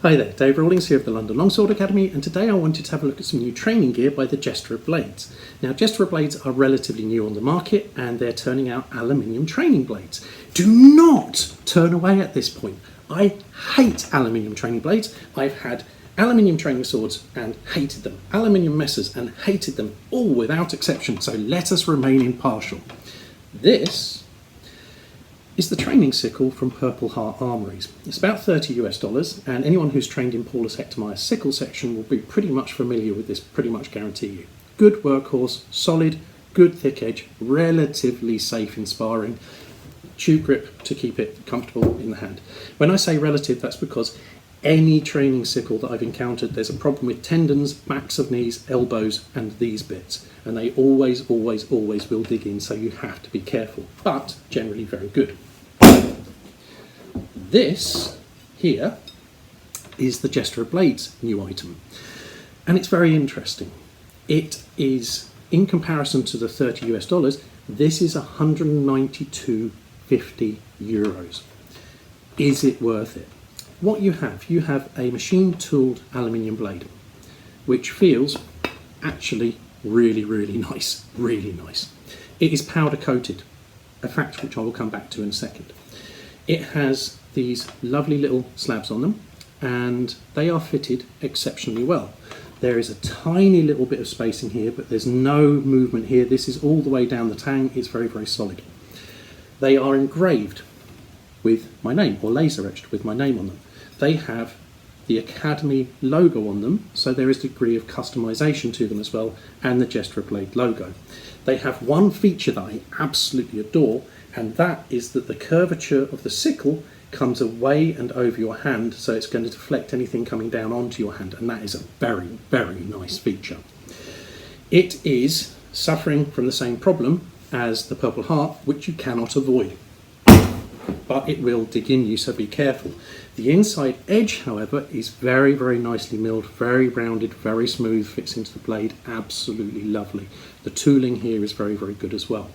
Hi there, Dave Rawlings here of the London Longsword Academy, and today I wanted to have a look at some new training gear by the Jester blades. Now, Jester blades are relatively new on the market and they're turning out aluminium training blades. Do not turn away at this point. I hate aluminium training blades. I've had aluminium training swords and hated them, aluminium messers and hated them, all without exception, so let us remain impartial. This is the training sickle from Purple Heart Armories. It's about $30 and anyone who's trained in Paulus Hectormeyer's sickle section will be pretty much familiar with this, pretty much guarantee you. Good workhorse, solid, good thick edge, relatively safe in sparring, tube grip to keep it comfortable in the hand. When I say relative, that's because any training sickle that I've encountered, there's a problem with tendons, backs of knees, elbows, and these bits. And they always will dig in, so you have to be careful, but generally very good. This here is the Jester Blades new item, and it's very interesting. It is, in comparison to the $30, this is €192.50. Is it worth it? What you have a machine tooled aluminium blade, which feels actually really nice, really nice. It is powder coated, a fact which I will come back to in a second. It has these lovely little slabs on them and they are fitted exceptionally well. There is a tiny little bit of spacing here, but there's no movement here. This is all the way down the tang. It's very solid. They are engraved with my name, or laser etched with my name on them. They have the Academy logo on them, so there is a degree of customization to them as well, and the Jester Blade logo. They have one feature that I absolutely adore, and that is that the curvature of the sickle comes away and over your hand, so it's going to deflect anything coming down onto your hand, and that is a very nice feature. It is suffering from the same problem as the Purple Heart, which you cannot avoid, but it will dig in you, so be careful. The inside edge, however, is very nicely milled, very rounded, very smooth, fits into the blade, absolutely lovely. The tooling here is very good as well.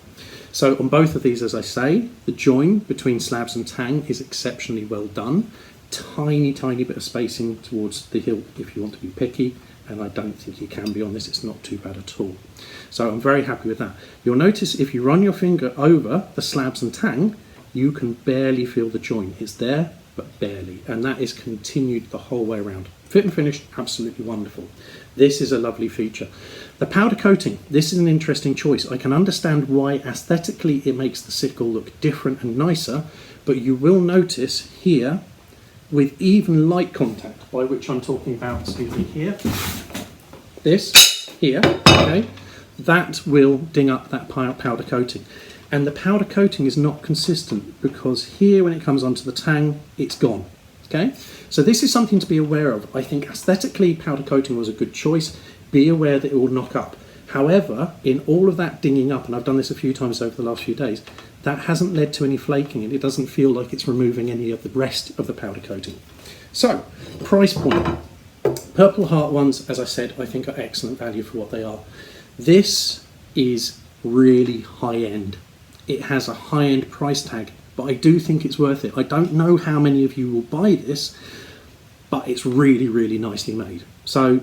So on both of these, as I say, the join between slabs and tang is exceptionally well done. Tiny bit of spacing towards the hilt if you want to be picky, and I don't think you can be on this, it's not too bad at all. So I'm very happy with that. You'll notice if you run your finger over the slabs and tang, you can barely feel the join. It's there, but barely, and that is continued the whole way around. Fit and finish, absolutely wonderful. This is a lovely feature. The powder coating, this is an interesting choice. I can understand why aesthetically it makes the sickle look different and nicer, but you will notice here, with even light contact, by which I'm talking about, excuse me, here, this, here, okay, that will ding up that powder coating. And the powder coating is not consistent because here when it comes onto the tang, it's gone. Okay, so this is something to be aware of. I think aesthetically powder coating was a good choice. Be aware that it will knock up. However, in all of that dinging up, and I've done this a few times over the last few days, that hasn't led to any flaking and it doesn't feel like it's removing any of the rest of the powder coating. So, price point. Purple Heart ones, as I said, I think are excellent value for what they are. This is really high end. It has a high-end price tag, but I do think it's worth it. I don't know how many of you will buy this, but it's really nicely made. So,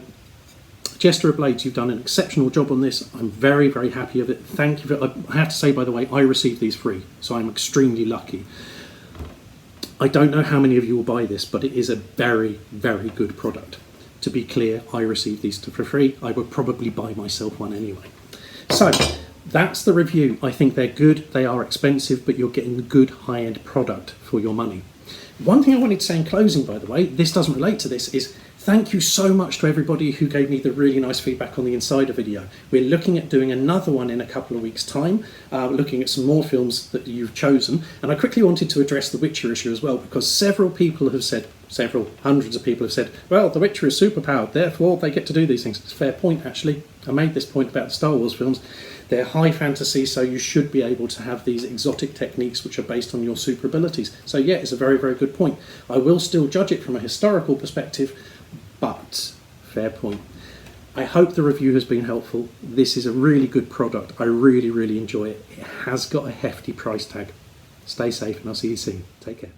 Jester Blades, you've done an exceptional job on this. I'm very happy with it. Thank you. I have to say, by the way, I received these free, so I'm extremely lucky. I don't know how many of you will buy this, but it is a very good product. To be clear, I received these for free. I would probably buy myself one anyway. So, that's the review. I think they're good, they are expensive, but you're getting a good high-end product for your money. One thing I wanted to say in closing, by the way, this doesn't relate to this, is thank you so much to everybody who gave me the really nice feedback on the Insider video. We're looking at doing another one in a couple of weeks' time, looking at some more films that you've chosen, and I quickly wanted to address the Witcher issue as well, because several hundreds of people have said, well, the Witcher is superpowered, therefore they get to do these things. It's a fair point, actually. I made this point about the Star Wars films. They're high fantasy, so you should be able to have these exotic techniques which are based on your super abilities. So yeah, it's a very good point. I will still judge it from a historical perspective, but fair point. I hope the review has been helpful. This is a really good product. I really enjoy it. It has got a hefty price tag. Stay safe and I'll see you soon. Take care.